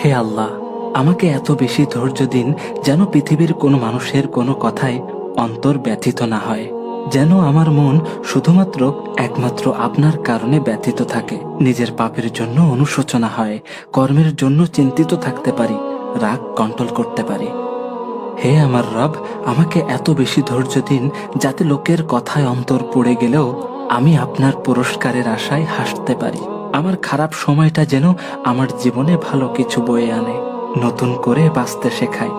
হে আল্লাহ, আমাকে এত বেশি ধৈর্য দিন যেন পৃথিবীর কোনো মানুষের কোনো কথায় অন্তর ব্যথিত না হয়, যেন আমার মন শুধুমাত্র একমাত্র আপনার কারণে ব্যথিত থাকে, নিজের পাপের জন্য অনুশোচনা হয়, কর্মের জন্য চিন্তিত থাকতে পারি, রাগ কন্ট্রোল করতে পারি। হে আমার রব, আমাকে এত বেশি ধৈর্য দিন যাতে লোকের কথায় অন্তর পড়ে গেলেও আমি আপনার পুরস্কারের আশায় হাসতে পারি। আমার খারাপ সময়টা যেন আমার জীবনে ভালো কিছু বয়ে আনে, নতুন করে বাঁচতে শেখায়।